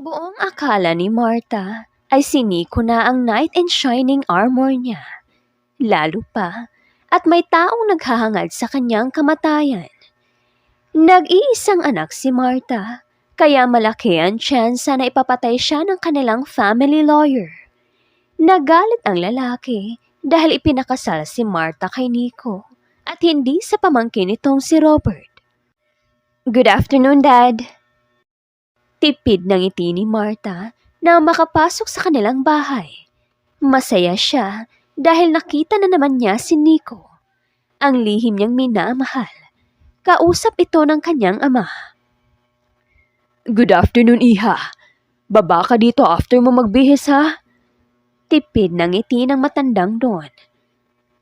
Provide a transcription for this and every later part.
Buong akala ni Martha ay si Nico na ang knight in shining armor niya. Lalo pa at may taong naghahangad sa kanyang kamatayan. Nag-iisang anak si Martha, kaya malaki ang tsansa na ipapatay siya ng kanilang family lawyer. Nagalit ang lalaki dahil ipinakasal si Martha kay Nico at hindi sa pamangkin nitong si Robert. Good afternoon, Dad. Tipid ng ngiti ni Martha na makapasok sa kanilang bahay. Masaya siya dahil nakita na naman niya si Nico, ang lihim niyang minamahal. Kausap ito ng kanyang ama. Good afternoon, Iha. Baba ka dito after mo magbihis, ha? Tipid ng ngiti ng matandang Don.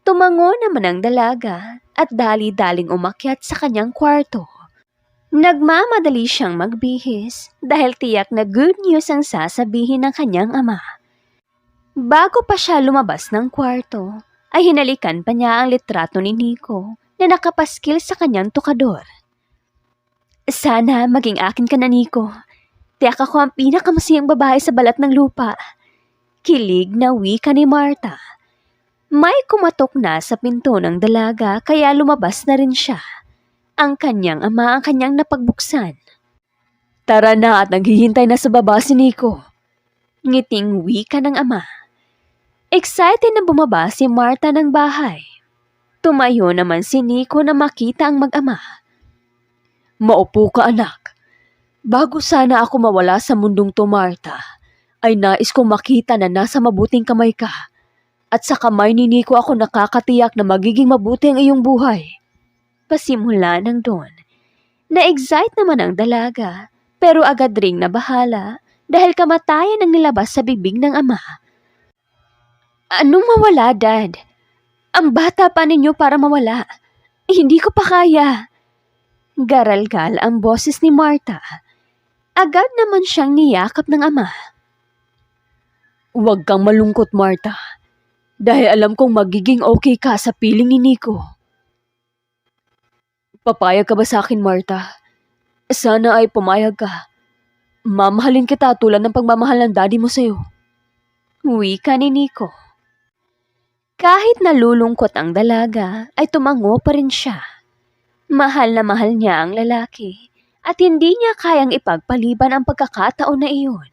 Tumango naman ang dalaga at dali-daling umakyat sa kanyang kwarto. Nagmamadali siyang magbihis dahil tiyak na good news ang sasabihin ng kanyang ama. Bago pa siya lumabas ng kwarto, ay hinalikan pa niya ang litrato ni Nico na nakapaskil sa kanyang tukador. Sana maging akin ka na, Nico. Tiyak ako ang pinakamasayang babae sa balat ng lupa. Kilig na wika ni Martha. May kumatok na sa pinto ng dalaga kaya lumabas na rin siya. Ang kanyang ama ang kanyang napagbuksan. Tara na at naghihintay na sa baba si Nico. Ngiting wika ng ama. Excited na bumaba si Martha ng bahay. Tumayo naman si Nico na makita ang mag-ama. Maupo ka, anak. Bago sana ako mawala sa mundong to, Martha, ay nais kong makita na nasa mabuting kamay ka. At sa kamay ni Nico ako nakakatiyak na magiging mabuti ang iyong buhay. Pasimula ng Don. Na-excite naman ang dalaga, pero agad ring nabahala dahil kamatayan ang nilabas sa bibig ng ama. Anong mawala, Dad? Ang bata pa ninyo para mawala. Hindi ko pa kaya. Garalgal ang boses ni Martha. Agad naman siyang niyakap ng ama. Huwag kang malungkot, Martha. Dahil alam kong magiging okay ka sa piling ni Nico. Papayag ka ba sa akin, Martha? Sana ay pumayag ka. Mamahalin kita tulad ng pagmamahal ng daddy mo sa'yo. Wika ni Nico. Kahit nalulungkot ang dalaga, ay tumango pa rin siya. Mahal na mahal niya ang lalaki at hindi niya kayang ipagpaliban ang pagkakataon na iyon.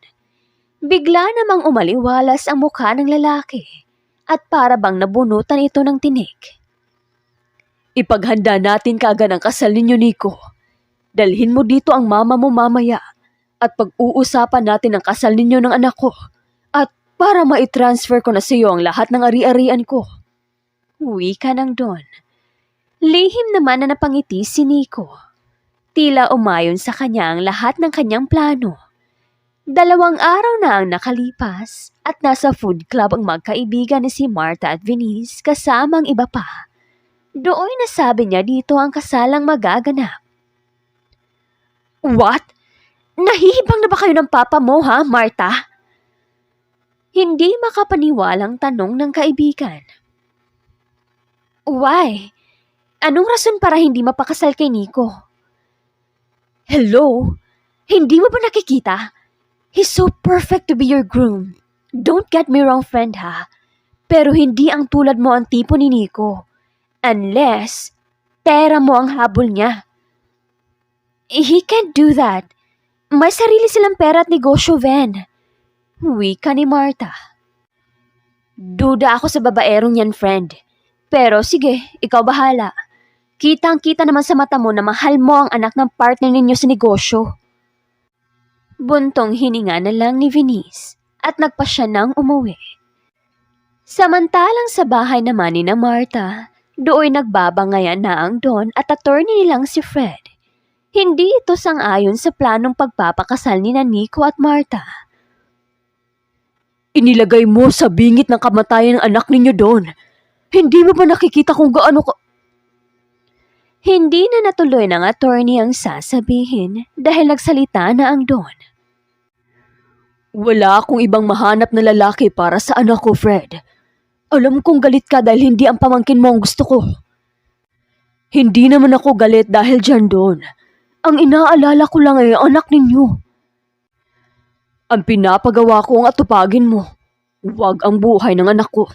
Bigla namang umaliwalas ang mukha ng lalaki at para bang nabunutan ito ng tinik. Ipaghanda natin kaagad ang kasal ninyo, Nico. Dalhin mo dito ang mama mo mamaya at pag-uusapan natin ang kasal ninyo ng anak ko at para ma-transfer ko na sa iyo ang lahat ng ari-arian ko. Wika ng Don. Lihim naman na napangiti si Nico. Tila umayon sa kanya ang lahat ng kanyang plano. 2 araw na ang nakalipas at nasa food club ang magkaibigan ni si Martha at Venice kasama ang iba pa. Doon nasabi niya dito ang kasalang magaganap. What? Nahihibang na ba kayo ng papa mo, ha, Martha? Hindi makapaniwalang tanong ng kaibigan. Why? Anong rason para hindi mapakasal kay Nico? Hello? Hindi mo ba nakikita? He's so perfect to be your groom. Don't get me wrong, friend, ha? Pero hindi ang tulad mo ang tipo ni Nico. Unless, pera mo ang habol niya. He can't do that. May sarili silang pera at negosyo, Ven. Wika ni Martha. Duda ako sa babaerong yan, friend. Pero sige, ikaw bahala. Kitang-kita naman sa mata mo na mahal mo ang anak ng partner ninyo sa negosyo. Buntong hininga na lang ni Venice at nagpa siya nang umuwi. Samantalang sa bahay naman ni na Martha, doon nagbabangayan na ang Don at attorney nilang si Fred. Hindi ito sang-ayon sa planong pagpapakasal ni na Nico at Martha. Inilagay mo sa bingit ng kamatayan ng anak ninyo, Don. Hindi mo ba nakikita kung gaano ka... Hindi na natuloy ng attorney ang sasabihin dahil nagsalita na ang Don. Wala akong ibang mahanap na lalaki para sa anak ko, Fred. Alam kong galit ka dahil hindi ang pamangkin mo ang gusto ko. Hindi naman ako galit dahil dyan, Don. Ang inaalala ko lang ay ang anak ninyo. Ang pinapagawa ko ang atupagin mo. Huwag ang buhay ng anak ko.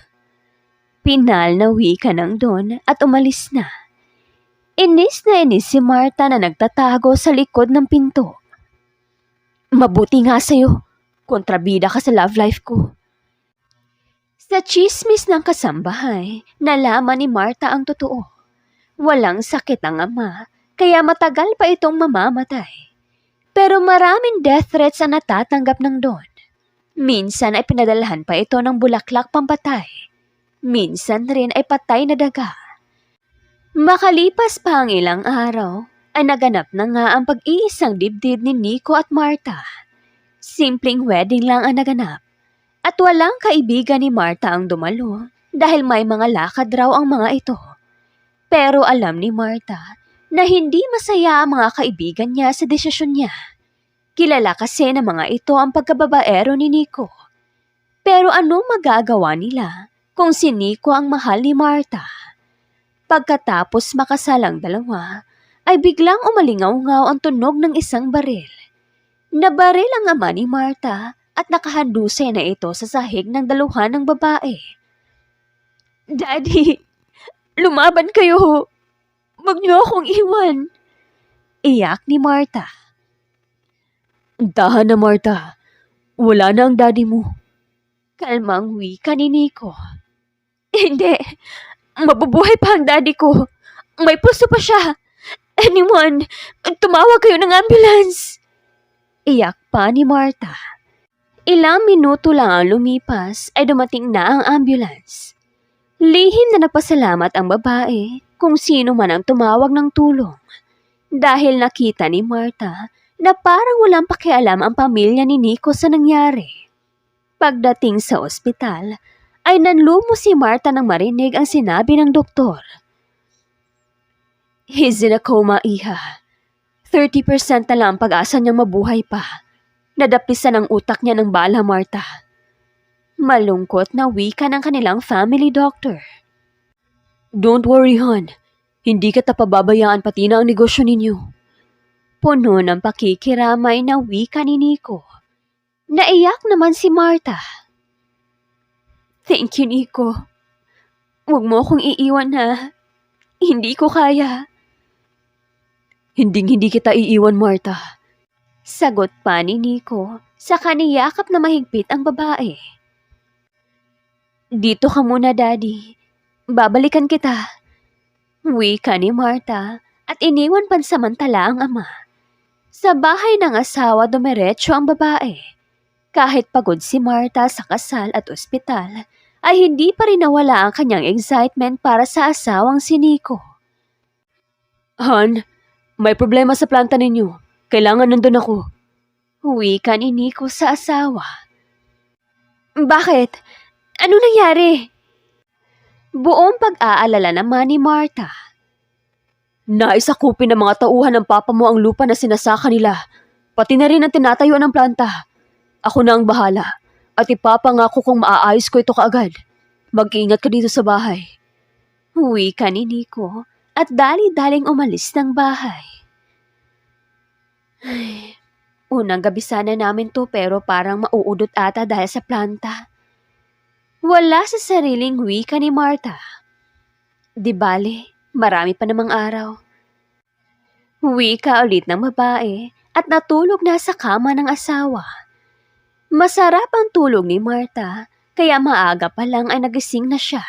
Pinal na wika ng Don at umalis na. Inis na inis si Marta na nagtatago sa likod ng pinto. Mabuti nga sa'yo. Kontrabida ka sa love life ko. Sa tsismis ng kasambahay, nalaman ni Marta ang totoo. Walang sakit ang ama, kaya matagal pa itong mamamatay. Pero maraming death threats ang natatanggap ng Don. Minsan ay pinadalhan pa ito ng bulaklak pampatay. Minsan rin ay patay na daga. Makalipas pa ang ilang araw, ay naganap na nga ang pag-iisang dibdib ni Nico at Marta. Simpleng wedding lang ang naganap. At walang kaibigan ni Marta ang dumalo dahil may mga lakad raw ang mga ito. Pero alam ni Marta na hindi masaya ang mga kaibigan niya sa desisyon niya. Kilala kasi ng mga ito ang pagkababaero ni Nico. Pero anong magagawa nila kung si Nico ang mahal ni Marta? Pagkatapos makasal ang dalawa, ay biglang umalingaw-ngaw ang tunog ng isang baril. Nabaril ang ama ni Marta at nakahandusay na ito sa sahig ng daluhan ng babae. Daddy, lumaban kayo. Huwag niyo akong iwan. Iyak ni Marta. Dahan na Marta, wala na ang daddy mo. Kalmang wika ni Nico. Hindi, mabubuhay pa ang daddy ko. May puso pa siya. Anyone, tumawag kayo ng ambulance. Iyak pa ni Marta. Ilang minuto lang ang lumipas ay dumating na ang ambulance. Lihim na nagpasalamat ang babae kung sino man ang tumawag ng tulong. Dahil nakita ni Marta na parang walang pakialam ang pamilya ni Nico sa nangyari. Pagdating sa ospital, ay nanlumo si Marta nang marinig ang sinabi ng doktor. He's in a coma, iha. 30% na lang ang pag-asa niyang mabuhay pa. Nadapisan ang utak niya ng bala, Marta. Malungkot na wika ng kanilang family doctor. Don't worry, hon. Hindi kita pababayaan pati na ang negosyo ninyo. Puno ng pakikiramay na wika ni Nico. Naiyak naman si Marta. Thank you, Nico. Huwag mo akong iiwan na. Hindi ko kaya. Hindi kita iiwan, Marta. Sagot pa ni Nico sa kaniyakap na mahigpit ang babae. Dito ka muna, Daddy. Babalikan kita. Wika ni Marta at iniwan pansamantala ang ama. Sa bahay ng asawa dumiretso ang babae. Kahit pagod si Marta sa kasal at ospital, ay hindi pa rin nawala ang kanyang excitement para sa asawang si Nico. Han, may problema sa planta ninyo. Kailangan nandun ako. Wika ni Nico sa asawa. Bakit? Ano nangyari? Buong pag-aalala naman ni Marta. Naisakupin ng mga tauhan ng papa mo ang lupa na sinasaka nila. Pati na rin ang tinatayuan ng planta. Ako na ang bahala. At ipapangako kong maaayos ko ito kaagad. Mag-ingat ka dito sa bahay. Wika ni Nico at dali-daling umalis ng bahay. Ay, unang gabi sana namin to pero parang mauudot ata dahil sa planta. Wala sa sariling wika ni Marta. Di bale, marami pa namang araw. Wika ulit ng babae at natulog na sa kama ng asawa. Masarap ang tulog ni Marta kaya maaga pa lang ay nagising na siya.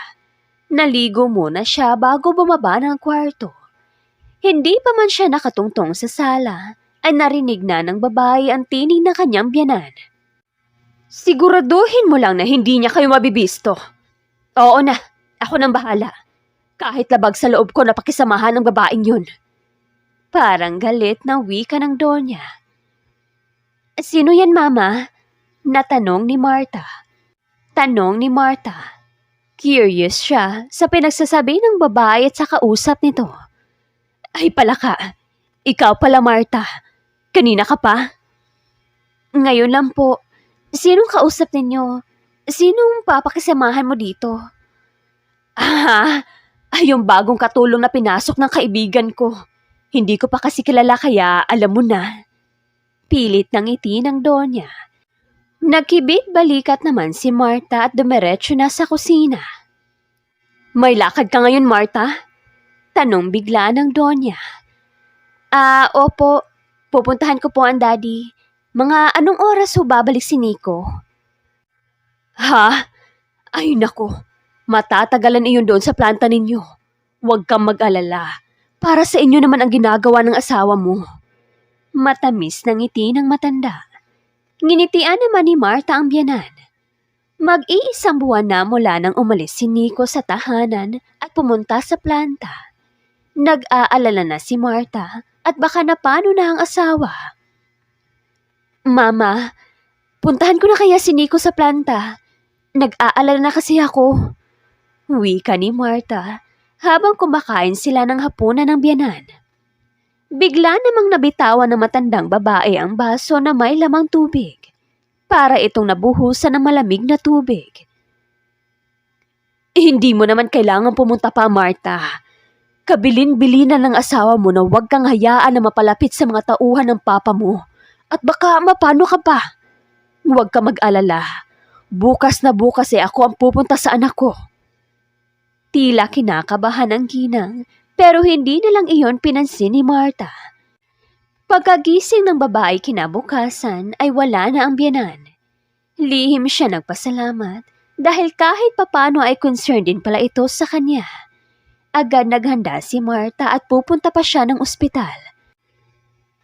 Naligo muna siya bago bumaba ng kwarto. Hindi pa man siya nakatungtong sa sala ay narinig na ng babae ang tinig ng kanyang biyanan. Siguraduhin mo lang na hindi niya kayo mabibisto. Oo na, ako nang bahala. Kahit labag sa loob ko na pakisamahan ng babaeng yun. Parang galit na wika ng Donya. Sino yan, Mama? Natanong ni Marta. Tanong ni Marta. Curious siya sa pinagsasabi ng babae at sa kausap nito. Ay palaka, ikaw pala Marta. Kanina ka pa? Ngayon lang po. Sinong kausap ninyo? Sinong papakisamahan mo dito? Ay yung bagong katulong na pinasok ng kaibigan ko. Hindi ko pa kasi kilala kaya alam mo na. Pilit ng ngiti ng Donya. Nagkibit-balikat naman si Marta at dumiretso na sa kusina. May lakad ka ngayon, Marta? Tanong bigla ng Donya. Opo. Pupuntahan ko po ang daddy. Mga anong oras ho babalik si Nico? Ha? Ay nako. Matatagalan iyon doon sa planta ninyo. Huwag kang mag-alala. Para sa inyo naman ang ginagawa ng asawa mo. Matamis ng ngiti ng matanda. Nginitian naman ni Marta ang biyanan. Mag-iisang buwan na mula nang umalis si Nico sa tahanan at pumunta sa planta. Nag-aalala na si Marta at baka napano na ang asawa. Mama, puntahan ko na kaya si Nico sa planta. Nag-aalala na kasi ako. Wika ni Marta habang kumakain sila ng hapunan ng biyanan. Bigla namang nabitawan ng matandang babae ang baso na may lamang tubig. Para itong nabuhusan ng malamig na tubig. Hindi mo naman kailangan pumunta pa, Marta. Kabilin-bilinan ng asawa mo na huwag kang hayaan na mapalapit sa mga tauhan ng papa mo. At baka mapano ka pa. Huwag ka mag-alala. Bukas na bukas ako ang pupunta sa anak ko. Tila kinakabahan ang ginang, pero hindi na lang iyon pinansin ni Marta. Pagkagising ng babae kinabukasan ay wala na ang biyanan. Lihim siya nagpasalamat dahil kahit papano ay concerned din pala ito sa kanya. Agad naghanda si Marta at pupunta pa siya ng ospital.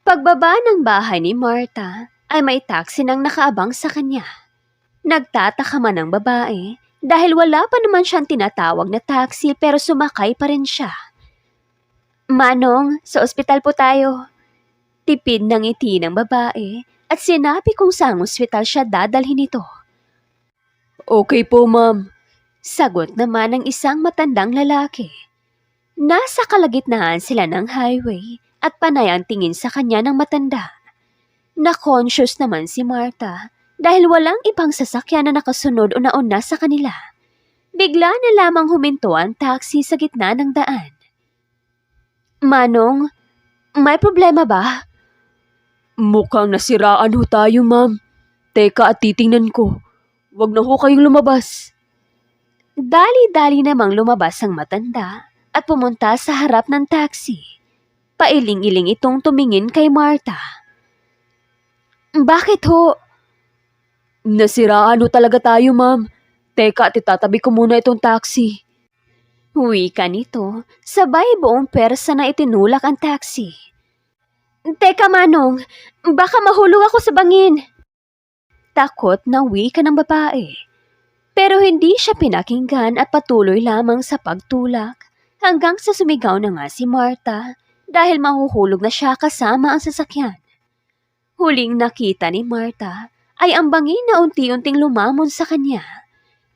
Pagbaba ng bahay ni Marta ay may taxi nang nakaabang sa kanya. Nagtataka man ang babae dahil wala pa naman siyang tinatawag na taxi pero sumakay pa rin siya. Manong, sa ospital po tayo. Tipid ng ngiti ng babae at sinabi kung saang ospital siya dadalhin ito. Okay po, ma'am. Sagot naman ng isang matandang lalaki. Nasa kalagitnaan sila ng highway at panay ang tingin sa kanya ng matanda. Na-conscious naman si Marta dahil walang ibang sasakyan na nakasunod o nauna sa kanila. Bigla na lamang huminto ang taxi sa gitna ng daan. Manong, may problema ba? Mukhang nasiraan ho tayo, ma'am. Teka at titingnan ko. Huwag na ho kayong lumabas. Dali-dali namang lumabas ang matanda at pumunta sa harap ng taxi. Pailing-iling itong tumingin kay Marta. Bakit ho? Nasiraan ho talaga tayo, ma'am. Teka at itatabi ko muna itong taxi. Wika nito, sabay buong persa na itinulak ang taxi. Teka Manong, baka mahulog ako sa bangin. Takot na wika ng babae. Pero hindi siya pinakinggan at patuloy lamang sa pagtulak hanggang sa sumigaw na nga si Marta dahil mahuhulog na siya kasama ang sasakyan. Huling nakita ni Marta ay ang bangin na unti-unting lumamon sa kanya.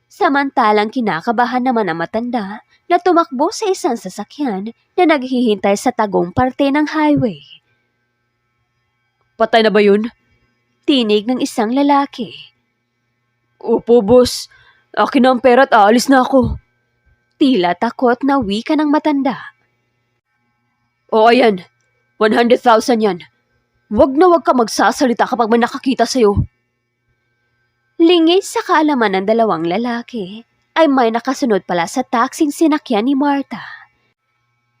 Samantalang kinakabahan naman ang matanda na tumakbo sa isang sasakyan na naghihintay sa tagong parte ng highway. Patay na ba yun? Tinig ng isang lalaki. Opo, boss. Akin na ang pera at aalis na ako. Tila takot na wika ng matanda. O ayan, 100,000 yan. Wag na wag ka magsasalita kapag may nakakita sa'yo. Lingid sa kaalaman ng dalawang lalaki, ay may nakasunod pala sa taksing sinakyan ni Marta.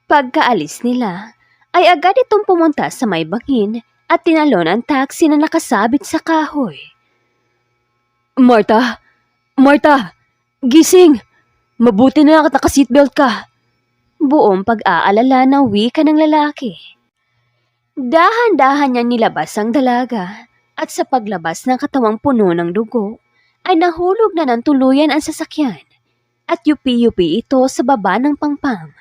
Pagkaalis nila, ay agad itong pumunta sa may bangin at tinalon ang taxi na nakasabit sa kahoy. Marta! Marta! Gising! Mabuti na naka-seatbelt ka! Buong pag-aalala na wika ng lalaki. Dahan-dahan niyang nilabas ang dalaga at sa paglabas ng katawang puno ng dugo, ay nahulog na ng tuluyan ang sasakyan at yupi-yupi ito sa baba ng pangpang.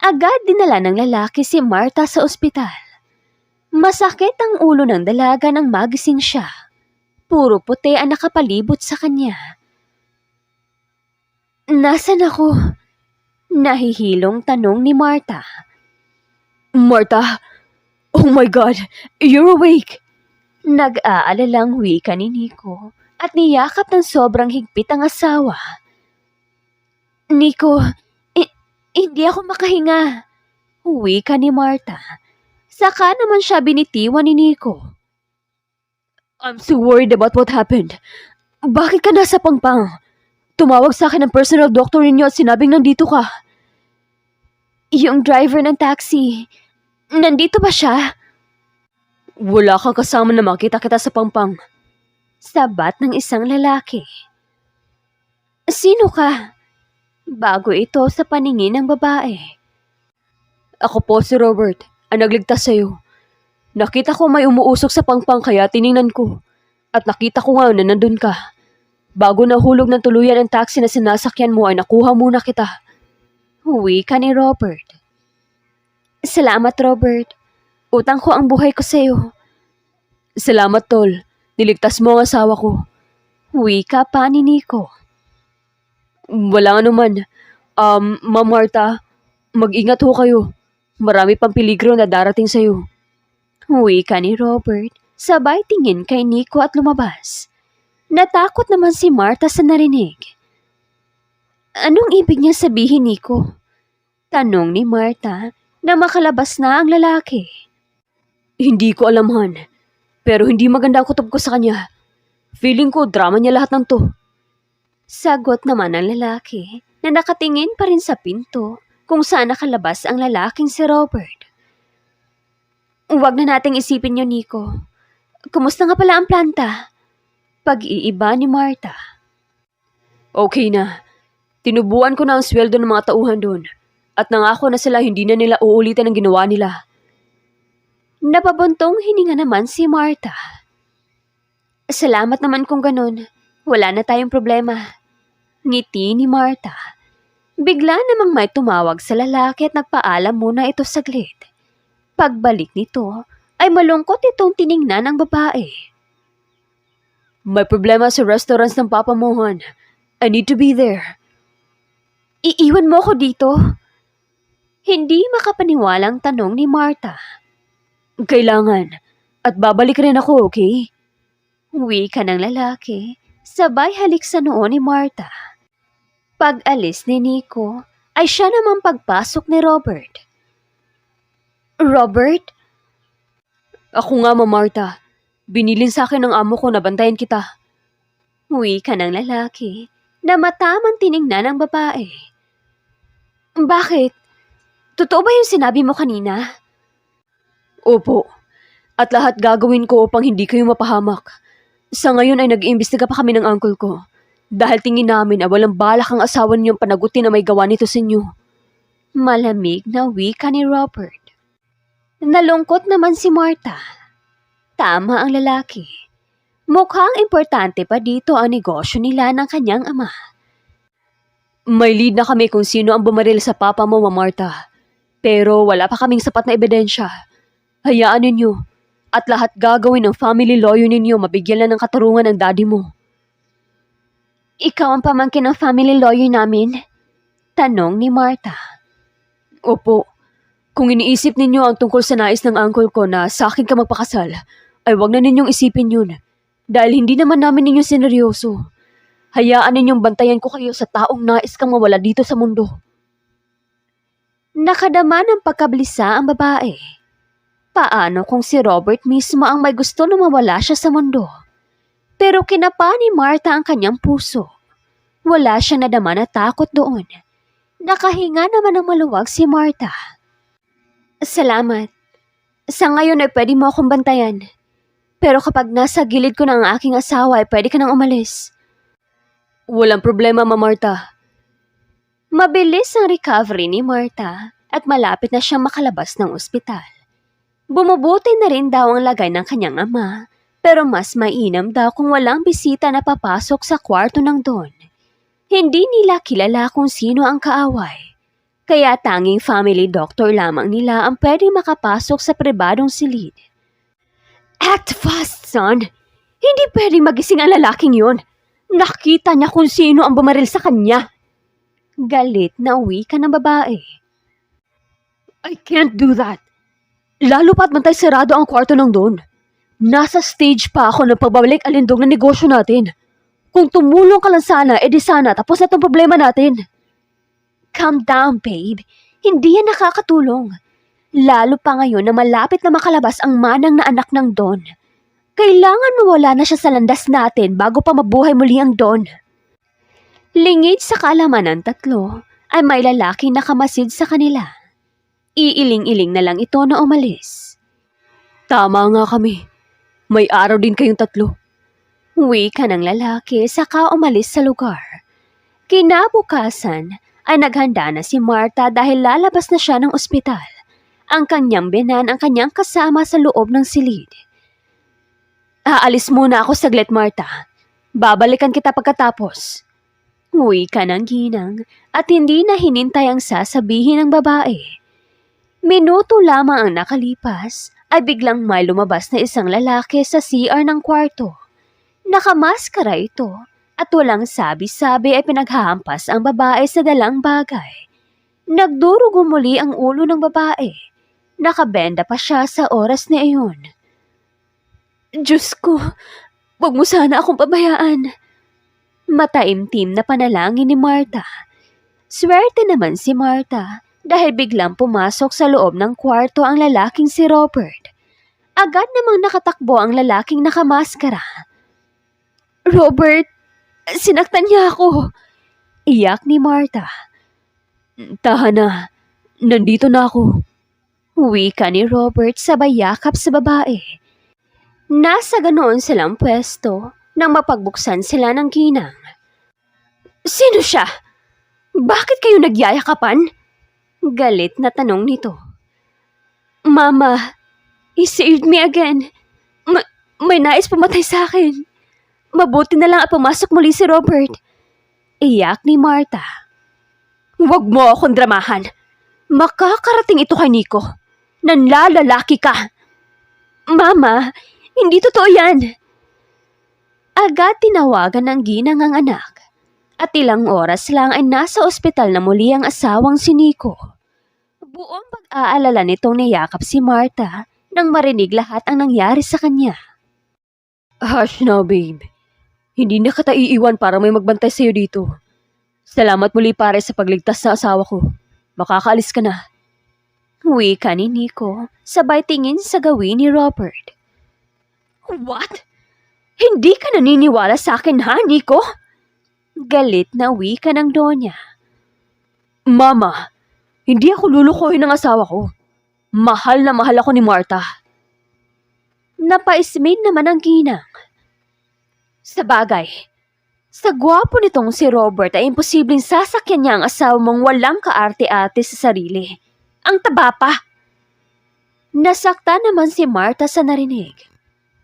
Agad dinala ng lalaki si Marta sa ospital. Masakit ang ulo ng dalaga nang magising siya. Puro puti ang nakapalibot sa kanya. Nasaan ako? Nahihilong tanong ni Marta. Marta! Oh my God! You're awake! Nag-aalalang wika ni Nico at niyakap ng sobrang higpit ang asawa. Nico, hindi ako makahinga. Wika ni Marta. Saka naman siya binitiwan ni Nico. I'm so worried about what happened. Bakit ka nasa Pangpang? Tumawag sa akin ng personal doctor ninyo at sinabing nandito ka. Yung driver ng taxi, nandito ba siya? Wala kang kasama na makita kita sa Pangpang. Sabat ng isang lalaki. Sino ka? Bago ito sa paningin ng babae. Ako po si Robert, ang nagligtas sa'yo. Nakita ko may umuusok sa Pangpang kaya tiningnan ko. At nakita ko nga na nandun ka. Bago nahulog ng tuluyan ang taxi na sinasakyan mo ay nakuha muna kita. Huwi ka ni Robert. Salamat, Robert. Utang ko ang buhay ko sa'yo. Salamat, Tol. Niligtas mo ang asawa ko. Huwi ka pa ni Nico. Wala anuman. Ma'am Marta, mag-ingat ho kayo. Marami pang peligro na darating sa'yo. Huwi ka ni Robert, sabay tingin kay Nico at lumabas. Natakot naman si Marta sa narinig. Anong ibig niya sabihin, Nico? Tanong ni Marta na makalabas na ang lalaki. Hindi ko alam, Han. Pero hindi maganda ang kutob ko sa kanya. Feeling ko drama niya lahat ng to. Sagot naman ng lalaki na nakatingin pa rin sa pinto kung saan nakalabas ang lalaking si Robert. Huwag na nating isipin yun, Nico. Kumusta nga pala ang planta? Pag-iiba ni Marta. Okay na. Tinubuan ko na ang sweldo ng mga tauhan doon. At nangako na sila hindi na nila uulitin ang ginawa nila. Napabuntong hininga naman si Marta. Salamat naman kung ganun. Wala na tayong problema. Ngiti ni Marta. Bigla namang may tumawag sa lalaki at nagpaalam muna ito saglit. Pagbalik nito, ay malungkot itong tiningnan ng babae. May problema sa restaurants ng Papa Mohan. I need to be there. Iiwan mo ko dito? Hindi makapaniwalang tanong ni Marta. Kailangan. At babalik rin ako, okay? Uwi ka ng lalaki, sabay halik sa noo ni Marta. Pag-alis ni Nico, ay siya namang pagpasok ni Robert. Robert? Ako nga, Ma'am Marta. Binilin sa akin ng amo ko na bantayan kita. Uwi ka ng lalaki na matamang tiningnan ng babae. Bakit? Totoo ba yung sinabi mo kanina? Opo. At lahat gagawin ko upang hindi kayo mapahamak. Sa ngayon ay nag-iimbestiga pa kami ng uncle ko. Dahil tingin namin na walang balak ang asawa niyong panagutin na may gawa nito sa inyo. Malamig na wika ni Robert. Nalungkot naman si Marta. Tama ang lalaki. Mukhang importante pa dito ang negosyo nila ng kanyang ama. May lead na kami kung sino ang bumaril sa papa mo, Ma'am Marta. Pero wala pa kaming sapat na ebidensya. Hayaan ninyo. At lahat gagawin ng family lawyer ninyo mabigyan lang ng katarungan ng daddy mo. Ikaw ang pamangkin ng family lawyer namin? Tanong ni Marta. Opo. Kung iniisip ninyo ang tungkol sa nais ng uncle ko na sa akin ka magpakasal, ay wag na ninyong isipin yun. Dahil hindi naman namin ninyo sineryoso. Hayaan ninyong bantayan ko kayo sa taong nais kang mawala dito sa mundo. Nakadama ng pagkabalisa ang babae. Paano kung si Robert mismo ang may gusto na mawala siya sa mundo? Pero kinapa ni Marta ang kanyang puso. Wala siyang nadama na takot doon. Nakahinga naman ng maluwag si Marta. Salamat. Sa ngayon ay pwede mo akong bantayan. Pero kapag nasa gilid ko na ang aking asawa ay pwede ka nang umalis. Walang problema, Ma'am Marta. Mabilis ang recovery ni Marta at malapit na siyang makalabas ng ospital. Bumubuti na rin daw ang lagay ng kanyang ama, pero mas mainam daw kung walang bisita na papasok sa kwarto ng Don. Hindi nila kilala kung sino ang kaaway. Kaya tanging family doctor lamang nila ang pwedeng makapasok sa pribadong silid. Act fast, son! Hindi pwedeng magising ang lalaking yun. Nakita niya kung sino ang bumaril sa kanya. Galit na uwi ka ng babae. I can't do that. Lalo pa't bantay sarado ang kwarto ng Don. Nasa stage pa ako ng pagbabalik alindog ng negosyo natin. Kung tumulong ka lang sana, edi sana tapos na itong problema natin. Calm down, babe. Hindi yan nakakatulong. Lalo pa ngayon na malapit na makalabas ang manang na anak ng Don. Kailangan mawala na siya sa landas natin bago pa mabuhay muli ang Don. Lingid sa kaalaman ng tatlo ay may lalaking nakamasid sa kanila. Iiling-iling na lang ito na umalis. Tama nga kami. May araw din kayong tatlo. Wika ng lalaki saka umalis sa lugar. Kinabukasan ay naghanda na si Marta dahil lalabas na siya ng ospital. Ang kanyang binan ang kanyang kasama sa loob ng silid. Aalis muna ako saglit, Marta. Babalikan kita pagkatapos. Wika ng ginang at hindi na hinintay ang sasabihin ng babae. Minuto lamang ang nakalipas ay biglang may lumabas na isang lalaki sa CR ng kwarto. Nakamaskara ito at walang sabi-sabi ay pinaghahampas ang babae sa dalang bagay. Nagdurugo muli ang ulo ng babae. Nakabenda pa siya sa oras na iyon. Diyos ko, wag mo sana akong pabayaan. Mataimtim na panalangin ni Marta. Swerte naman si Marta dahil biglang pumasok sa loob ng kwarto ang lalaking si Robert. Agad namang nakatakbo ang lalaking nakamaskara. Robert, sinaktan niya ako. Iyak ni Marta. Tahan na, nandito na ako. Wika ni Robert sabay yakap sa babae. Nasa ganoon silang pwesto nang mapagbuksan sila ng ginang. Sino siya? Bakit kayo nagyayakapan? Galit na tanong nito. Mama, he saved me again. May nais pumatay sa akin. Mabuti na lang at pumasok muli si Robert. Iyak ni Marta. Huwag mo akong dramahan. Makakarating ito kay Nico. Nanlalalaki ka. Mama, hindi totoo yan. Agad tinawagan ng ginang ang anak. At ilang oras lang ay nasa ospital na muli ang asawang si Nico. Buong pag-aalala nitong niyakap si Marta nang marinig lahat ang nangyari sa kanya. Hush now, babe. Hindi na kita iiwan para may magbantay sa'yo dito. Salamat muli pare sa pagligtas sa asawa ko. Makakaalis ka na. Wika ni Nico, sabay tingin sa gawin ni Robert. What? Hindi ka naniniwala sa akin ha, Nico? Galit na wika ng Donya. Mama, hindi ako lulukohin ng asawa ko. Mahal na mahal ako ni Marta. Napaismin naman ang ginang. Sa bagay, sa gwapo nitong si Robert ay imposibleng sasakyan niya ang asawa mong walang kaarte-arte sa sarili. Ang taba pa. Nasakta naman si Marta sa narinig.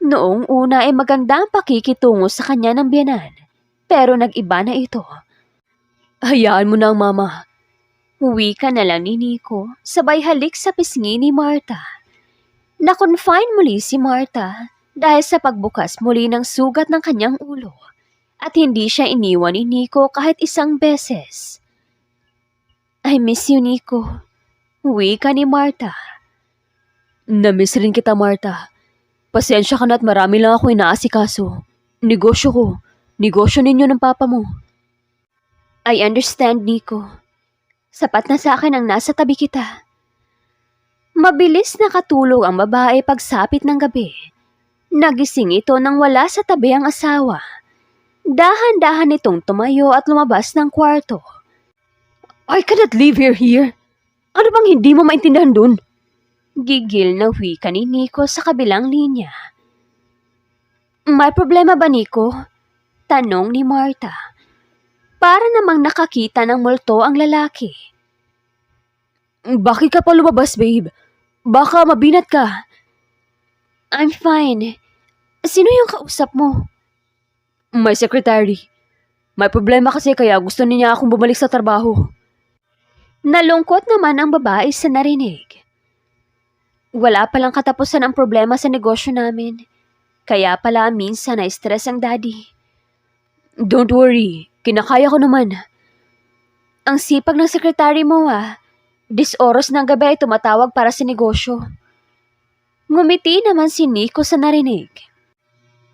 Noong una ay maganda ang pakikitungo sa kanya ng biyanan, pero nag-iba na ito. Hayaan mo na ang mama. Wika na lang ni Nico, sabay halik sa pisngi ni Marta. Na-confine muli si Marta dahil sa pagbukas muli ng sugat ng kanyang ulo at hindi siya iniwan ni Nico kahit isang beses. I miss you, Nico. Wika ni Marta. Na-miss rin kita, Marta. Pasensya ka na at marami lang ako inaasikaso. Negosyo ko. Negosyo ninyo ng papa mo. I understand, Nico. Sapat na sa akin ang nasa tabi kita. Mabilis nakatulog ang babae pagsapit ng gabi. Nagising ito nang wala sa tabi ang asawa. Dahan-dahan itong tumayo at lumabas ng kwarto. I cannot live here. Ano bang hindi mo maintindihan dun? Gigil na wika ni Nico sa kabilang linya. May problema ba, Nico? Tanong ni Marta. Para namang nakakita ng multo ang lalaki. Bakit ka pa lumabas, babe? Baka mabinat ka. I'm fine. Sino yung kausap mo? My secretary. May problema kasi kaya gusto niya akong bumalik sa trabaho. Nalungkot naman ang babae sa narinig. Wala palang katapusan ang problema sa negosyo namin. Kaya pala minsan na-stress ang daddy. Don't worry, kinakaya ko naman. Ang sipag ng sekretary mo Dis oras ng gabi ay tumatawag para sa negosyo. Ngumiti naman si Nico sa narinig.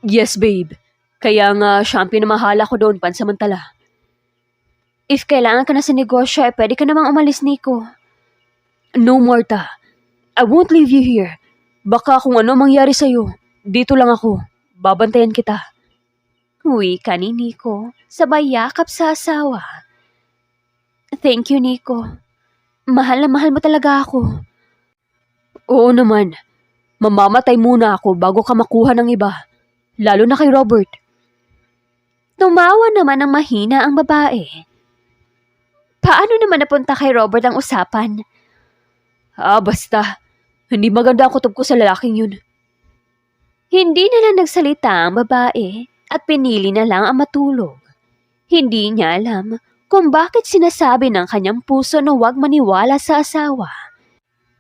Yes, babe. Kaya nga siya ang pinamahala ko doon pansamantala. If kailangan ka na sa negosyo, ay pwede ka namang umalis, Nico. No, Marta. I won't leave you here. Baka kung ano mangyari sa'yo, Dito lang ako. Babantayan kita. Wika ni Nico, sabay yakap sa asawa. Thank you, Nico. Mahal na mahal mo talaga ako. Oo naman. Mamamatay muna ako bago ka makuha ng iba. Lalo na kay Robert. Tumawa naman ng mahina ang babae. Paano naman napunta kay Robert ang usapan? Basta. Hindi maganda ang kutob ko sa lalaking yun. Hindi na lang nagsalita ang babae at pinili na lang ang matulog. Hindi niya alam kung bakit sinasabi ng kanyang puso na huwag maniwala sa asawa.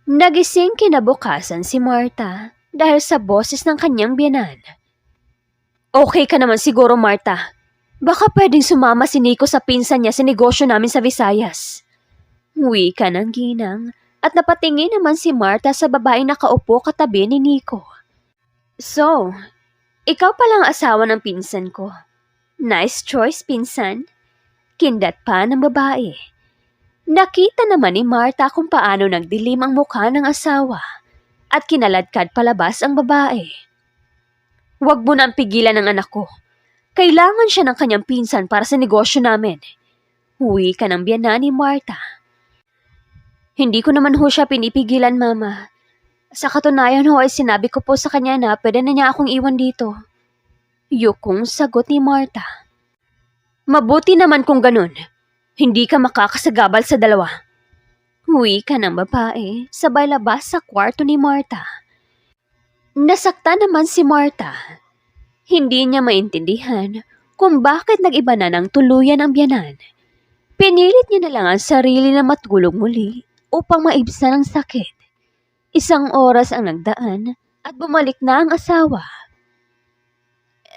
Nagising kinabukasan si Marta dahil sa boses ng kanyang biyenan. Okay ka naman siguro, Marta. Baka pwedeng sumama si Nico sa pinsan niya sa negosyo namin sa Visayas. Wika ng ginang at napatingin naman si Marta sa babaeng nakaupo katabi ni Nico. So, ikaw palang asawa ng pinsan ko. Nice choice, pinsan. Kindat pa ng babae. Nakita naman ni Marta kung paano nagdilim ang mukha ng asawa at kinaladkad palabas ang babae. Huwag mo nang pigilan ang anak ko. Kailangan siya ng kanyang pinsan para sa negosyo namin. Huwi ka ng biyanan ni Marta. Hindi ko naman ho siya pinipigilan, Mama. Sa katunayan ho ay sinabi ko po sa kanya na pwede na niya akong iwan dito. Yukong sagot ni Marta. Mabuti naman kung ganun. Hindi ka makakasagabal sa dalawa. Huwi ka ng babae, sabay labas sa kwarto ni Marta. Nasakta naman si Marta. Hindi niya maintindihan kung bakit nag-iba na ng tuluyan ang biyanan. Pinilit niya na lang ang sarili na matulog muli upang maibsan ang sakit. Isang oras ang nagdaan at bumalik na ang asawa.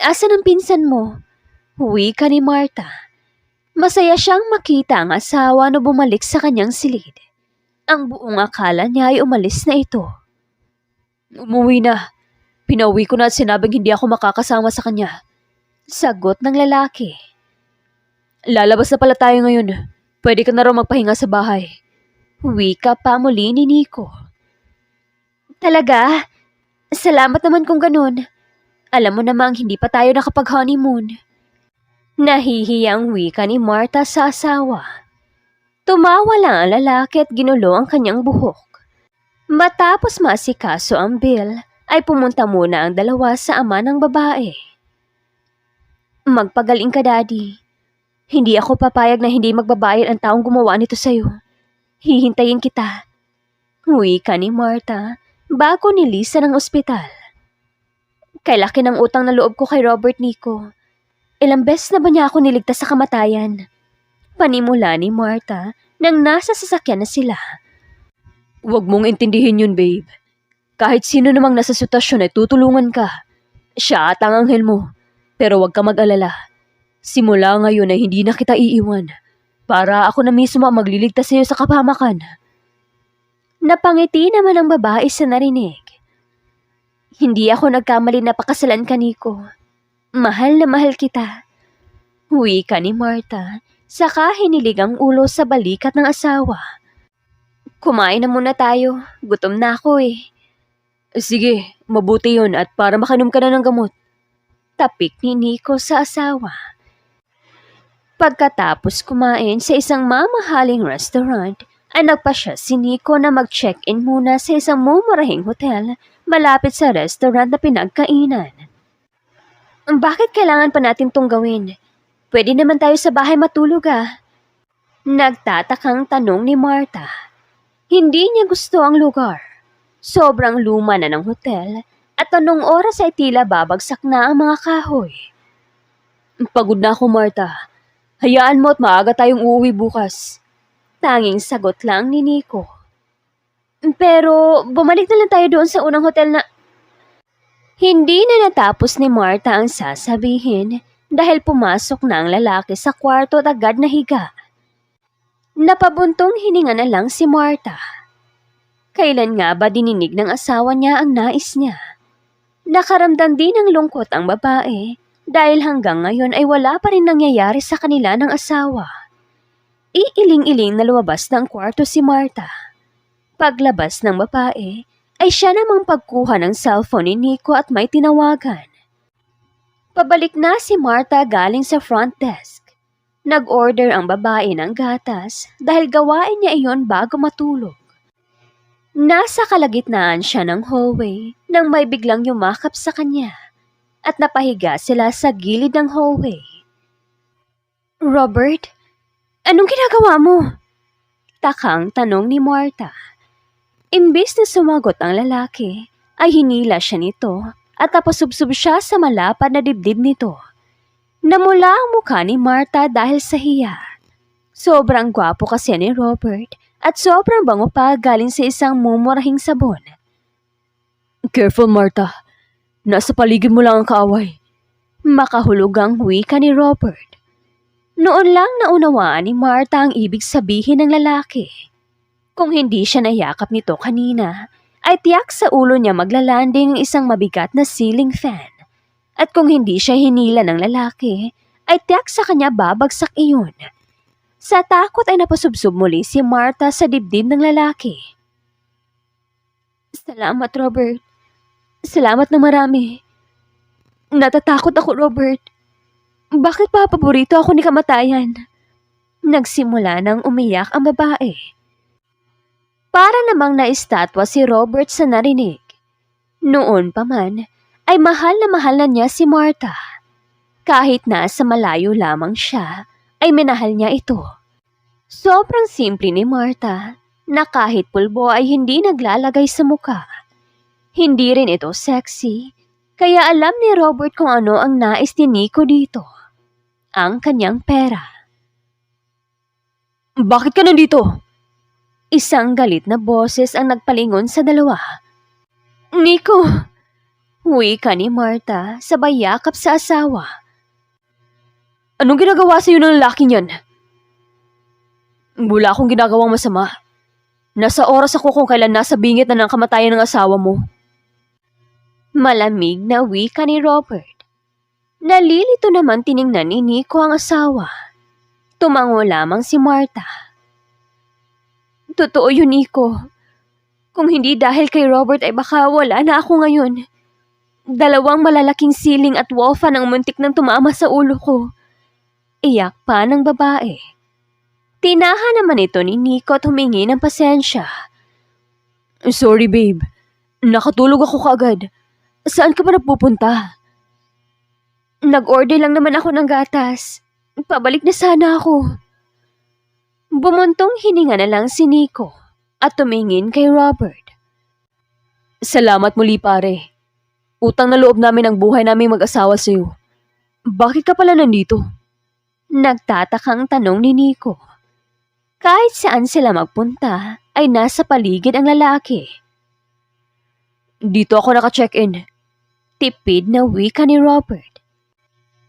Asan ang pinsan mo? Huwi ka ni Marta. Masaya siyang makita ang asawa na bumalik sa kanyang silid. Ang buong akala niya ay umalis na ito. Umuwi na. Pinauwi ko na at sinabing hindi ako makakasama sa kanya. Sagot ng lalaki. Lalabas na pala tayo ngayon. Pwede ka na raw magpahinga sa bahay. Huwi ka pa muli ni Nico. Talaga? Salamat naman kung ganun. Alam mo namang hindi pa tayo nakapag-honeymoon. Nahihiyang wika ni Marta sa asawa. Tumawa lang ang lalaki at ginulo ang kanyang buhok. Matapos maasikaso ang bill, ay pumunta muna ang dalawa sa ama ng babae. Magpagaling ka, Daddy. Hindi ako papayag na hindi magbabayad ang taong gumawa nito sa'yo. Hihintayin kita. Wika ni Marta bago nilisan ng ospital. Kailaki ng utang na loob ko kay Robert, Nico. Ilang beses na ba niya ako niligtas sa kamatayan? Panimula ni Marta nang nasa sasakyan na sila. Huwag mong intindihin yun, babe. Kahit sino namang nasa sitwasyon ay tutulungan ka. Siya at ang anghel mo. Pero huwag ka mag-alala. Simula ngayon ay hindi na kita iiwan. Para ako na mismo ang magliligtas sa iyo sa kapahamakan. Napangiti naman ang babae sa narinig. Hindi ako nagkamali na pakasalan ka, Nico. Mahal na mahal kita. Huwi ka ni Marta, saka hinilig ang ulo sa balikat ng asawa. Kumain na muna tayo. Gutom na ako eh. Sige, mabuti yun at para makainom ka na ng gamot. Tapik ni Nico sa asawa. Pagkatapos kumain sa isang mamahaling restaurant, ay nagpasya si Nico na mag-check-in muna sa isang mumurahing hotel malapit sa restaurant na pinagkainan. Bakit kailangan pa natin tong gawin? Pwede naman tayo sa bahay matulog ah. Nagtatakang tanong ni Marta. Hindi niya gusto ang lugar. Sobrang luma na ng hotel at anong oras ay tila babagsak na ang mga kahoy. Pagod na ako, Marta. Hayaan mo at maaga tayong uuwi bukas. Tanging sagot lang ni Nico. Pero bumalik na lang tayo doon sa unang hotel na... Hindi na natapos ni Marta ang sasabihin dahil pumasok na ang lalaki sa kwarto at agad nahiga. Napabuntong hininga na lang si Marta. Kailan nga ba dininig ng asawa niya ang nais niya? Nakaramdam din ng lungkot ang babae dahil hanggang ngayon ay wala pa rin nangyayari sa kanila ng asawa. Iiling-iling na lumabas ng kwarto si Marta. Paglabas ng babae ay siya namang pagkuha ng cellphone ni Nico at may tinawagan. Pabalik na si Marta galing sa front desk. Nag-order ang babae ng gatas dahil gawain niya iyon bago matulog. Nasa kalagitnaan siya ng hallway nang may biglang yumakap sa kanya at napahiga sila sa gilid ng hallway. Robert, anong ginagawa mo? Takang tanong ni Marta. Imbis na sumagot ang lalaki, ay hinila siya nito at napasubsob siya sa malapad na dibdib nito. Namula ang mukha ni Marta dahil sa hiya. Sobrang gwapo kasi ni Robert at sobrang bango pa galing sa isang mumurahing sabon. Careful, Marta. Nasa paligid mo lang ang kaaway. Makahulugang wika ni Robert. Noon lang naunawaan ni Marta ang ibig sabihin ng lalaki. Kung hindi siya nayakap nito kanina, ay tiyak sa ulo niya maglalanding ang isang mabigat na ceiling fan. At kung hindi siya hinila ng lalaki, ay tiyak sa kanya babagsak iyon. Sa takot ay napasubsob muli si Marta sa dibdib ng lalaki. Salamat, Robert. Salamat na marami. Natatakot ako, Robert. Bakit pa paborito ako ni kamatayan? Nagsimula nang umiyak ang babae. Para namang naistatwa si Robert sa narinig. Noon pa man, ay mahal na niya si Marta. Kahit nasa malayo lamang siya, ay minahal niya ito. Sobrang simple ni Marta na kahit pulbo ay hindi naglalagay sa muka. Hindi rin ito sexy, kaya alam ni Robert kung ano ang nais ni Nico dito. Ang kanyang pera. Bakit ka nandito? Isang galit na boses ang nagpalingon sa dalawa. Nico! Wika ni Marta sabay yakap sa asawa. Anong ginagawa sa'yo ng lalaking yan? Wala akong ginagawang masama. Nasa oras ako kung kailan nasa bingit na ng kamatayan ng asawa mo. Malamig na wika ni Robert. Nalilito naman tiningnan ni Nico ang asawa. Tumango lamang si Marta. Totoo yun, Nico. Kung hindi dahil kay Robert ay baka wala na ako ngayon. 2 malalaking siling at wall fan ang muntik nang tumama sa ulo ko. Iyak pa ng babae. Tinaha naman ito ni Nico at humingi ng pasensya. Sorry, babe. Nakatulog ako kaagad. Saan ka ba nagpupunta? Nag-order lang naman ako ng gatas. Pabalik na sana ako. Bumuntong hininga na lang si Nico at tumingin kay Robert. Salamat muli, pare. Utang na loob namin ang buhay naming mag-asawa sa'yo. Bakit ka pala nandito? Nagtatakang tanong ni Nico. Kahit saan sila magpunta, ay nasa paligid ang lalaki. Dito ako naka-check-in. Tipid na wika ni Robert.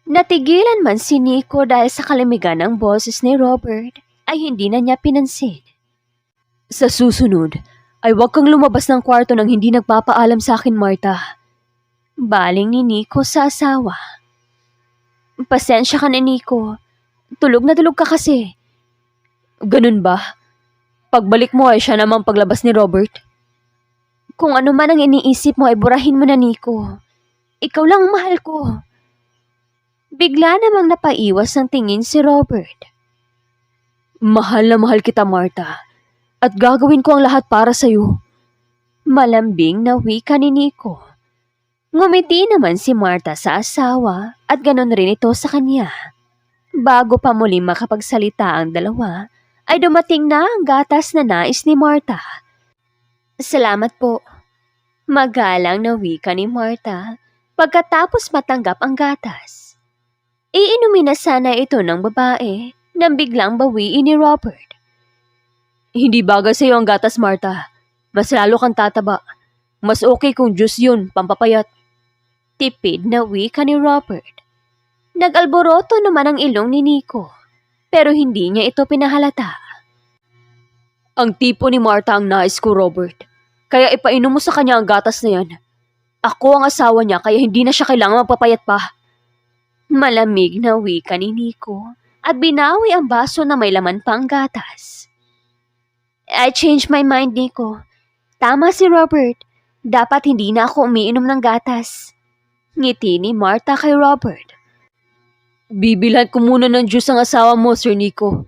Natigilan man si Nico dahil sa kalamigan ng boses ni Robert, ay hindi na niya pinansin. Sa susunod, ay huwag kang lumabas ng kwarto nang hindi nagpapaalam sa akin, Marta. Baling ni Nico sa asawa. Pasensya ka na, Nico. Tulog na tulog ka kasi. Ganun ba? Pagbalik mo ay siya namang paglabas ni Robert? Kung ano man ang iniisip mo ay burahin mo na, Nico. Ikaw lang ang mahal ko. Bigla namang napaiwas ng tingin si Robert. Mahal na mahal kita, Marta. At gagawin ko ang lahat para sa'yo. Malambing na wika ni Nico. Ngumiti naman si Marta sa asawa at ganon rin ito sa kanya. Bago pa muli makapagsalita ang dalawa, ay dumating na ang gatas na nais ni Marta. Salamat po. Magalang na wika ni Marta pagkatapos matanggap ang gatas. Iinumin na sana ito ng babae nang biglang bawiin ni Robert. Hindi bagay sa'yo ang gatas, Marta. Mas lalo kang tataba. Mas okay kung juice yun, pampapayat. Tipid na wika ni Robert. Nag-alboroto naman ang ilong ni Nico, pero hindi niya ito pinahalata. Ang tipo ni Marta ang nais ko, Robert. Kaya ipainom mo sa kanya ang gatas na yan. Ako ang asawa niya kaya hindi na siya kailangan magpapayat pa. Malamig na wika ni Nico at binawi ang baso na may laman pang gatas. I changed my mind, Nico. Tama si Robert. Dapat hindi na ako umiinom ng gatas. Ngiti ni Marta kay Robert. Bibilhan ko muna ng juice ang asawa mo, Sir Nico.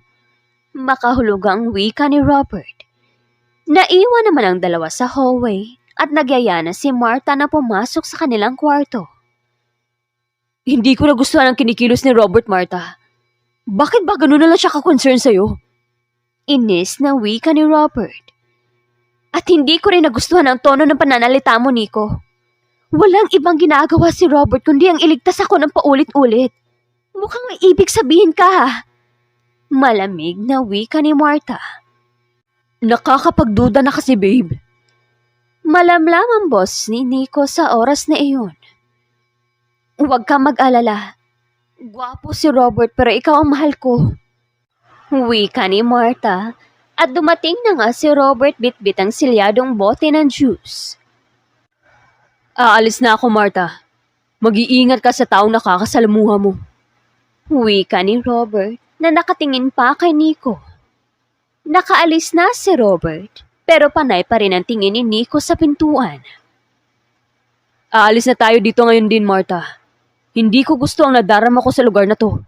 Makahulugang wika ni Robert. Naiwan naman ang dalawa sa hallway at nagyaya na si Marta na pumasok sa kanilang kwarto. Hindi ko nagustuhan ang kinikilos ni Robert, Marta. Bakit ba ganun na lang siya ka-concern sa'yo? Inis na wika ni Robert. At hindi ko rin nagustuhan ang tono ng pananalita mo, Nico. Walang ibang ginagawa si Robert kundi ang iligtas ako ng paulit-ulit. Mukhang may ibig sabihin ka. Malamig na wika ni Marta. Nakakapagduda na kasi, babe. Malamlam ang boss ni Nico sa oras na iyon. Huwag kang mag-alala. Gwapo si Robert pero ikaw ang mahal ko. Wika ni Marta at dumating na nga si Robert bitbit ang silyadong bote ng juice. Aalis na ako, Marta. Mag-iingat ka sa taong nakakasalamuha mo. Wika ni Robert na nakatingin pa kay Nico. Nakaalis na si Robert pero panay pa rin ang tingin ni Nico sa pintuan. Aalis na tayo dito ngayon din, Marta. Hindi ko gusto ang nadarama ko sa lugar na to.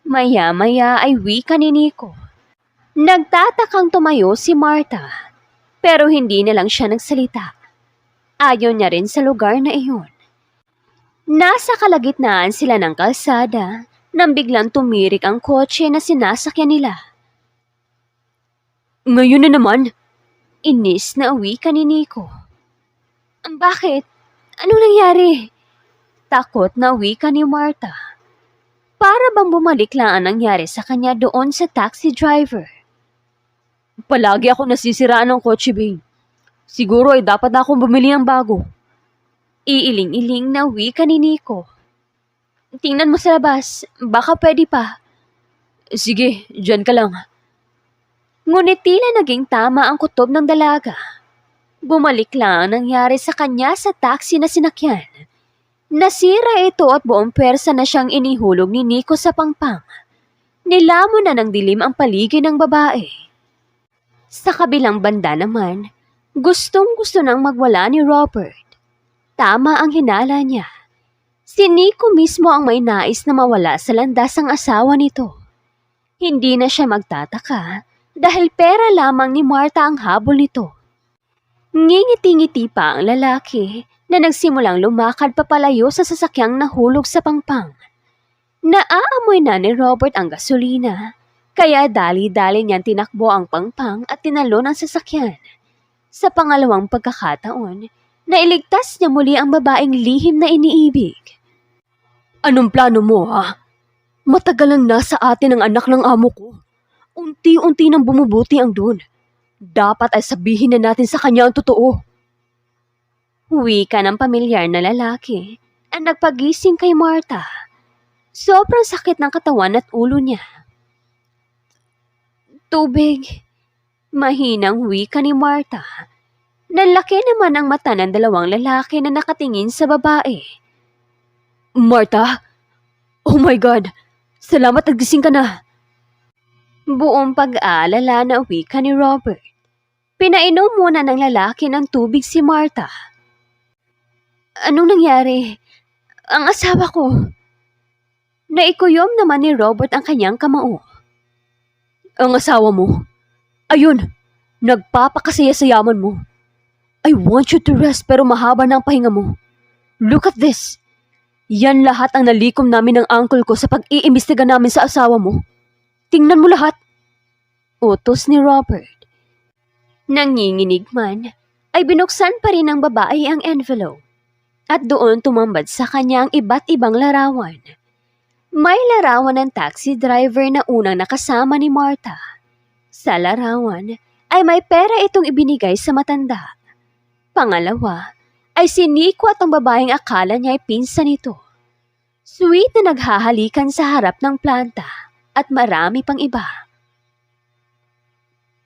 Maya-maya ay wika ni Nico. Nagtatakang tumayo si Marta pero hindi na lang siya nagsalita. Ayaw niya rin sa lugar na iyon. Nasa kalagitnaan sila ng kalsada nang biglang tumirik ang kotse na sinasakyan nila. Ngayon na naman. Inis na wika ni Nico. Bakit? Anong nangyari? Takot na wika ni Marta. Para bang bumalik lang ang nangyari sa kanya doon sa taxi driver. Palagi ako nasisiraan ng kotse, babe. Siguro ay dapat na akong bumili ng bago. Iiling-iling na wika ni Nico. Tingnan mo sa labas, baka pwede pa. Sige, dyan ka lang. Ngunit tila naging tama ang kutob ng dalaga. Bumalik lang ang nangyari sa kanya sa taxi na sinakyan. Nasira ito at buong pwersa na siyang inihulog ni Nico sa pangpang. Nilamon na ng dilim ang paligid ng babae. Sa kabilang banda naman, gustong-gusto nang magwala ni Robert. Tama ang hinala niya. Si Nico mismo ang may nais na mawala sa landas ang asawa nito. Hindi na siya magtataka dahil pera lamang ni Marta ang habol nito. Ngingiti-ngiti pa ang lalaki na nagsimulang lumakad papalayo sa sasakyang nahulog sa pangpang. Naaamoy na ni Robert ang gasolina, kaya dali-dali niyang tinakbo ang pangpang at tinalo ng sasakyan. Sa pangalawang pagkakataon, nailigtas niya muli ang babaeng lihim na iniibig. Anong plano mo, ha? Matagal lang nasa atin ang anak ng amo ko. Unti-unti nang bumubuti ang doon. Dapat ay sabihin na natin sa kanya ang totoo. Wika ng pamilyar na lalaki ang nagpagising kay Marta. Sobrang sakit ng katawan at ulo niya. Tubig. Mahinang wika ni Marta. Nalaki naman ang mata ng dalawang lalaki na nakatingin sa babae. Marta? Oh my God! Salamat nagising ka na. Buong pag-aalala na wika ni Robert. Pinainom muna ng lalaki ng tubig si Marta. Anong nangyari? Ang asawa ko. Naikuyom naman ni Robert ang kanyang kamao. Ang asawa mo? Ayun, nagpapakasaya sa yaman mo. I want you to rest pero mahaba na ang pahinga mo. Look at this. Yan lahat ang nalikom namin ng uncle ko sa pag-iimbestiga namin sa asawa mo. Tingnan mo lahat. Utos ni Robert. Nanginginig man, ay binuksan pa rin ng babae ang envelope. At doon tumambad sa kanya ang iba't ibang larawan. May larawan ng taxi driver na unang nakasama ni Marta. Sa larawan ay may pera itong ibinigay sa matanda. Pangalawa ay si Nico at ang babaeng akala niya ay pinsan nito. Sweet na naghahalikan sa harap ng planta at marami pang iba.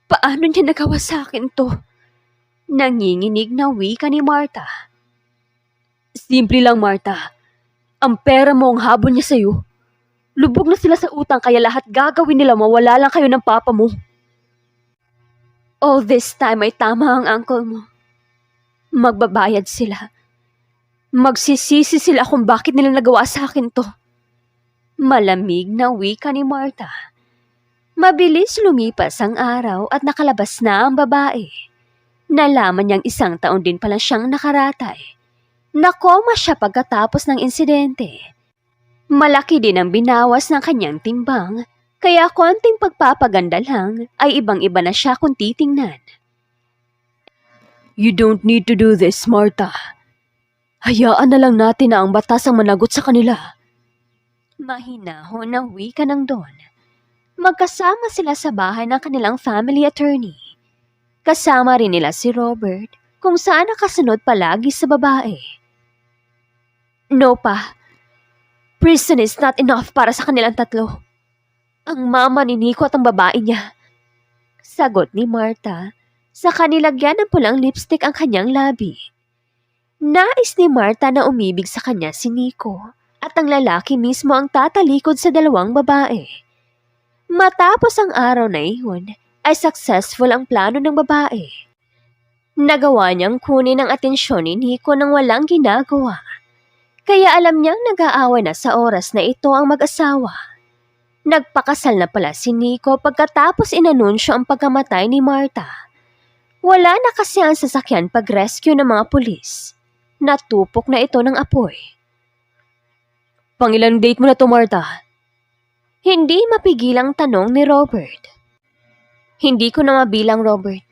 Paano niya nagawa sa akin to? Nanginginig na wika ni Marta. Simple lang, Marta. Ang pera mo ang habol niya sa'yo. Lubog na sila sa utang kaya lahat gagawin nila mawala lang kayo ng papa mo. All this time ay tama ang uncle mo. Magbabayad sila. Magsisisi sila kung bakit nila nagawa sa akin to. Malamig na wika ni Marta. Mabilis lumipas ang araw at nakalabas na ang babae. Nalaman niyang 1 taon din pala siyang nakaratay. Nakoma siya pagkatapos ng insidente. Malaki din ang binawas ng kanyang timbang, kaya konting pagpapaganda lang ay ibang-iba na siya kung titingnan. You don't need to do this, Marta. Hayaan na lang natin na ang batas ang managot sa kanila. Mahinahon na wika ng Don. Magkasama sila sa bahay ng kanilang family attorney. Kasama rin nila si Robert kung saan nakasunod palagi sa babae. No pa. Prison is not enough para sa kanilang tatlo. Ang mama ni Nico at ang babae niya. Sagot ni Marta sa kanilagyan ng pulang lipstick ang kanyang labi. Nais ni Marta na umibig sa kanya si Nico at ang lalaki mismo ang tatalikod sa 2 babae. Matapos ang araw na iyon, ay successful ang plano ng babae. Nagawa niyang kunin ang atensyon ni Nico nang walang ginagawa. Kaya alam niyang nag-aaway na sa oras na ito ang mag-asawa. Nagpakasal na pala si Nico pagkatapos inanunsyo ang pagkamatay ni Marta. Wala na kasi ang sasakyan pag-rescue ng mga pulis. Natupok na ito ng apoy. Pangilang date mo na to, Marta? Hindi mapigilang tanong ni Robert. Hindi ko na mabilang, Robert.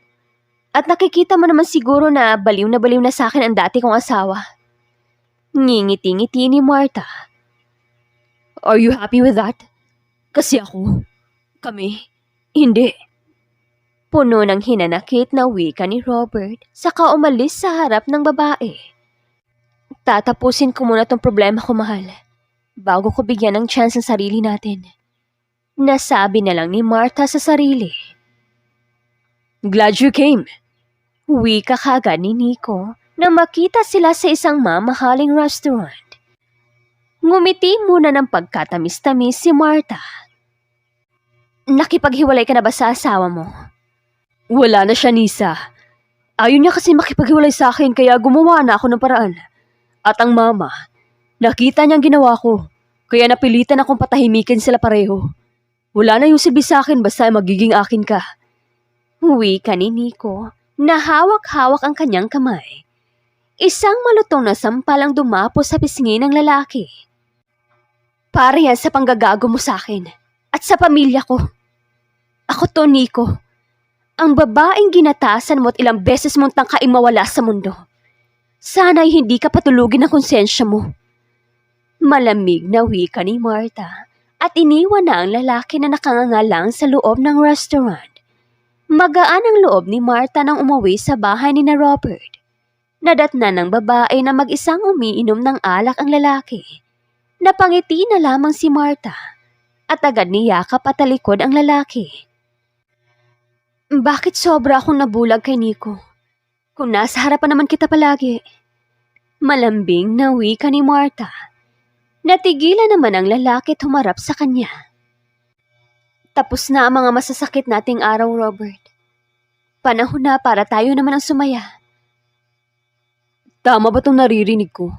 At nakikita mo naman siguro na baliw na sa akin ang dati kong asawa. Ngingiti-ngiti ni Marta. Are you happy with that? Kasi kami, hindi. Puno ng hinanakit na wika ni Robert saka umalis sa harap ng babae. Tatapusin ko muna tong problema ko, mahal. Bago ko bigyan ng chance ang sarili natin. Nasabi na lang ni Marta sa sarili. Glad you came. Wika kagad ni Nico na makita sila sa isang mamahaling restaurant. Ngumiti muna ng pagkatamis-tamis si Marta. Nakipaghiwalay ka na ba sa asawa mo? Wala na siya, Nisa. Ayaw niya kasi makipaghiwalay sa akin kaya gumawa na ako ng paraan. At ang mama, nakita niyang ginawa ko, kaya napilitan akong patahimikin sila pareho. Wala na yung silbi sa akin basta magiging akin ka. Wika ni Nico na hawak-hawak ang kanyang kamay. Isang malutong na sampal ang dumapo sa pisngi ng lalaki. Para yan sa panggagago mo sa akin at sa pamilya ko. Ako to, Nico. Ang babaeng ginatasan mo at ilang beses mong tangkaing mawala sa mundo. Sana'y hindi ka patulugin ang konsensya mo. Malamig na wika ni Marta at iniwan na ang lalaki na nakanganga lang sa loob ng restaurant. Magaan ang loob ni Marta nang umuwi sa bahay ni na Robert. Nadatna ng babae na mag-isang umiinom ng alak ang lalaki. Napangiti na lamang si Marta at agad niyakap at talikod ang lalaki. Bakit sobra akong nabulag kay Nico? Kung nasa harapan naman kita palagi. Malambing na wika ni Marta. Natigilan naman ang lalaki at humarap sa kanya. Tapos na ang mga masasakit nating araw, Robert. Panahon na para tayo naman ang sumaya. Tama ba itong naririnig ko?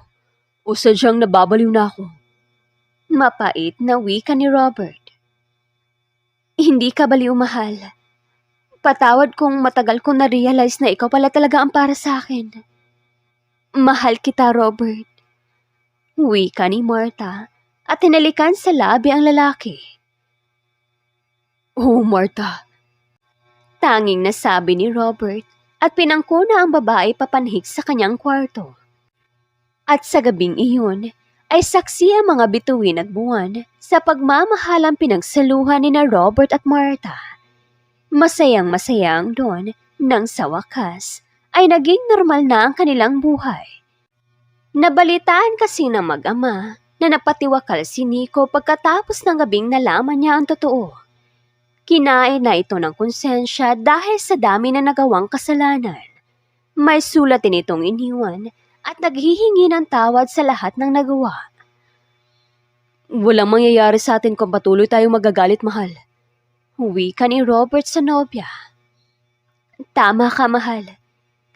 O sadyang nababaliw na ako? Mapait na wika ni Robert. Hindi ka baliw, mahal. Patawad kung matagal kong na-realize na ikaw pala talaga ang para sa akin. Mahal kita, Robert. Wika ni Marta at hinalikan sa labi ang lalaki. Oh, Marta. Tanging nasabi ni Robert at pinangkuna ang babae papanhik sa kanyang kwarto. At sa gabing iyon ay saksi ang mga bituin at buwan sa pagmamahalang pinagsaluhan ni na Robert at Marta. Masayang-masayang doon nang sa wakas ay naging normal na ang kanilang buhay. Nabalitaan kasi ng mag-ama na napatiwakal si Nico pagkatapos ng gabing nalaman niya ang totoo. Kinain na ito ng konsensya dahil sa dami na nagawang kasalanan. May sulat din itong iniwan at naghihingi ng tawad sa lahat ng nagawa. Walang mangyayari sa atin kung patuloy tayong magagalit, mahal. Wika ni Robert sa nobya. Tama ka, mahal.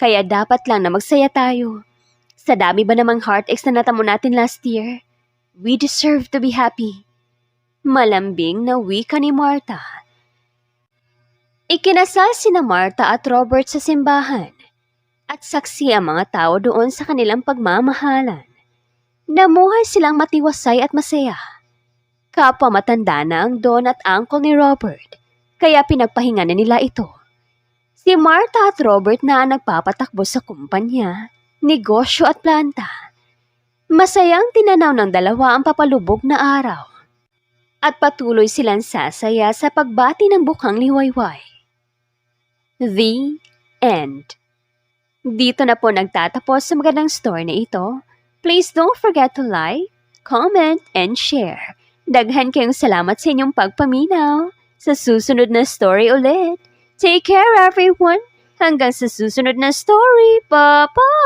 Kaya dapat lang na magsaya tayo. Sa dami ba namang heartaches na natamo natin last year? We deserve to be happy. Malambing na wika ni Martha. Ikinasal sina Martha at Robert sa simbahan at saksi ang mga tao doon sa kanilang pagmamahalan. Namuhay silang matiwasay at masaya. Kapwa matanda na ang Don at Uncle ni Robert, kaya pinagpahinga na nila ito. Si Martha at Robert na ang nagpapatakbo sa kumpanya, negosyo at planta. Masayang tinanaw ng dalawa ang papalubog na araw. At patuloy silang sasaya sa pagbati ng bukang liwayway. The End. Dito na po nagtatapos sa magandang story na ito. Please don't forget to like, comment, and share. Daghan kayong salamat sa inyong pagpaminaw. Sa susunod na story ulit. Take care everyone. Hanggang sa susunod na story. Bye-bye!